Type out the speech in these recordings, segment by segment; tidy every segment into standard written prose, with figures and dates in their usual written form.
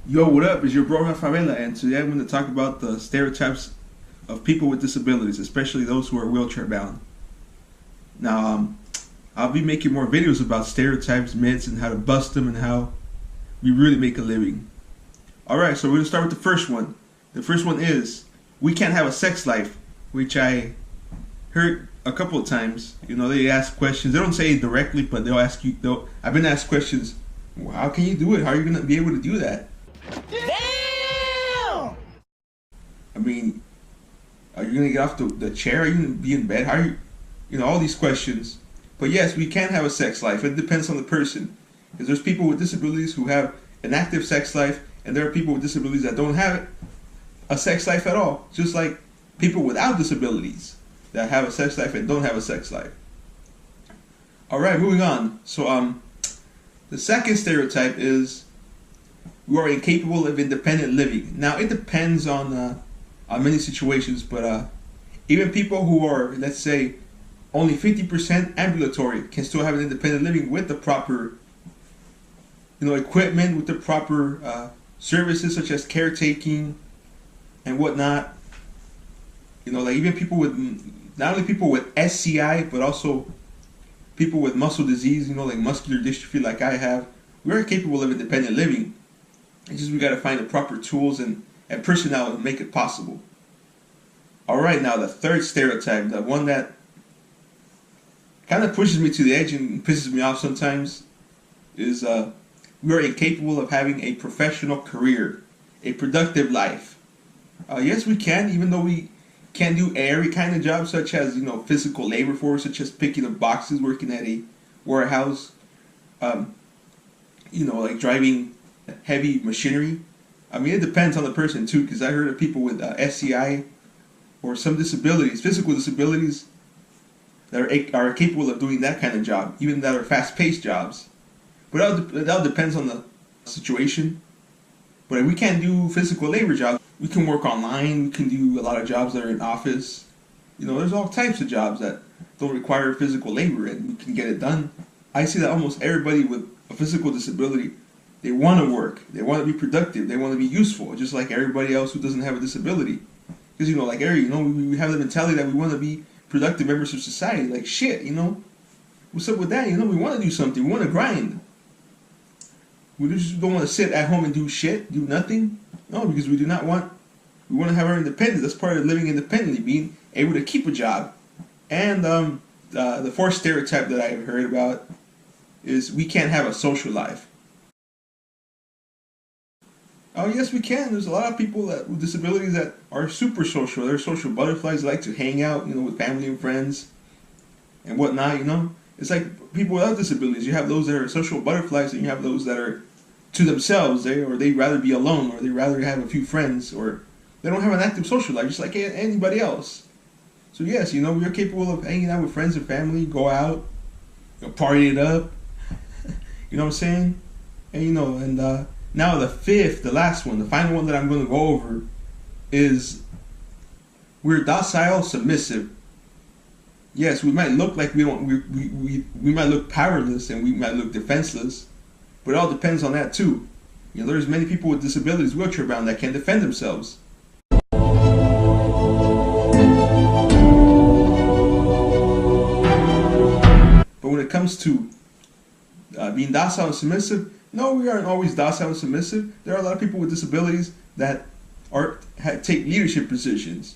Yo, what up? It's your bro Rafaela, and today I'm going to talk about the stereotypes of people with disabilities, especially those who are wheelchair bound. Now, I'll be making more videos about stereotypes, myths, and how to bust them and how we really make a living. Alright, so we're going to start with the first one. The first one is, we can't have a sex life, which I heard a couple of times. You know, they ask questions. They don't say it directly, but they'll ask you, I've been asked questions, well, how can you do it? How are you going to be able to do that? Damn! I mean, are you gonna get off the chair? Are you gonna be in bed? How are you know, all these questions. But yes, we can have a sex life. It depends on the person. Because there's people with disabilities who have an active sex life, and there are people with disabilities that don't have a sex life at all. Just like people without disabilities that have a sex life and don't have a sex life. Alright, moving on. So, the second stereotype is we are incapable of independent living. Now, it depends on many situations, but even people who are, let's say, only 50% ambulatory can still have an independent living with the proper, equipment, with the proper services such as caretaking and whatnot. Like even people with, not only people with SCI, but also people with muscle disease, like muscular dystrophy like I have, we're capable of independent living. It's just we got to find the proper tools and personnel to make it possible. Alright, now the third stereotype, the one that kind of pushes me to the edge and pisses me off sometimes, is we are incapable of having a professional career, a productive life. Yes, we can, even though we can't do every kind of job, such as physical labor force, such as picking up boxes, working at a warehouse, like driving heavy machinery. I mean, it depends on the person too, because I heard of people with SCI or some disabilities, physical disabilities, that are capable of doing that kind of job, even that are fast-paced jobs. But it all depends on the situation. But if we can't do physical labor jobs, we can work online, we can do a lot of jobs that are in office. There's all types of jobs that don't require physical labor and we can get it done. I see that almost everybody with a physical disability, they want to work, they want to be productive, they want to be useful, just like everybody else who doesn't have a disability. Because, like Ari, we have the mentality that we want to be productive members of society. Like, shit, what's up with that? We want to do something, we want to grind. We just don't want to sit at home and do shit, do nothing. No, because we want to have our independence. That's part of living independently, being able to keep a job. And the fourth stereotype that I've heard about is we can't have a social life. Oh, yes, we can. There's a lot of people with disabilities that are super social. They're social butterflies. They like to hang out, with family and friends and whatnot, It's like people without disabilities. You have those that are social butterflies, and you have those that are to themselves, or they'd rather be alone, or they'd rather have a few friends, or they don't have an active social life, just like anybody else. So yes, we are capable of hanging out with friends and family, go out, party it up, you know what I'm saying? And now the last one, the final one that I'm going to go over is we're docile, submissive. Yes, we might look like we might look powerless and we might look defenseless, but it all depends on that too. There's many people with disabilities, wheelchair bound, that can defend themselves. But when it comes to being docile and submissive, no, we aren't always docile and submissive. There are a lot of people with disabilities that take leadership positions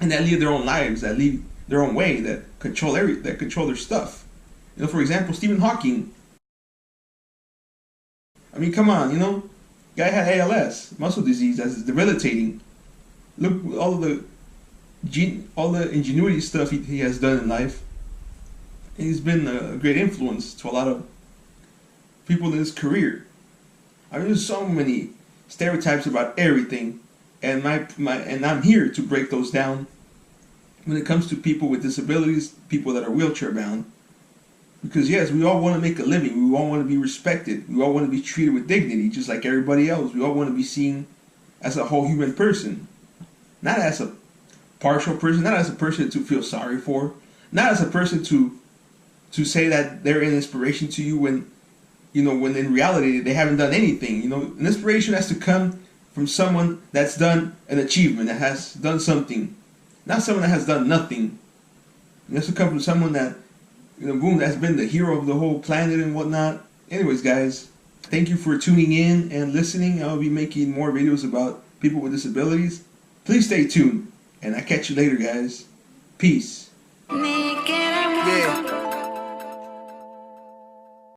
and that lead their own lives, that lead their own way, that control their stuff. For example, Stephen Hawking. I mean, come on, guy had ALS, muscle disease, that's debilitating. Look at all the ingenuity stuff he has done in life. And he's been a great influence to a lot of people in his career. I mean, there's so many stereotypes about everything, and and I'm here to break those down. When it comes to people with disabilities, people that are wheelchair bound, because yes, we all want to make a living, we all want to be respected, we all want to be treated with dignity, just like everybody else. We all want to be seen as a whole human person, not as a partial person, not as a person to feel sorry for, not as a person to say that they're an inspiration to you when you know, when in reality they haven't done anything. You know, an inspiration has to come from someone that's done an achievement, that has done something, not someone that has done nothing. It has to come from someone that, you know, boom, that's been the hero of the whole planet and whatnot. Anyways, guys, thank you for tuning in and listening. I'll be making more videos about people with disabilities. Please stay tuned, and I'll catch you later, guys. Peace. Yeah.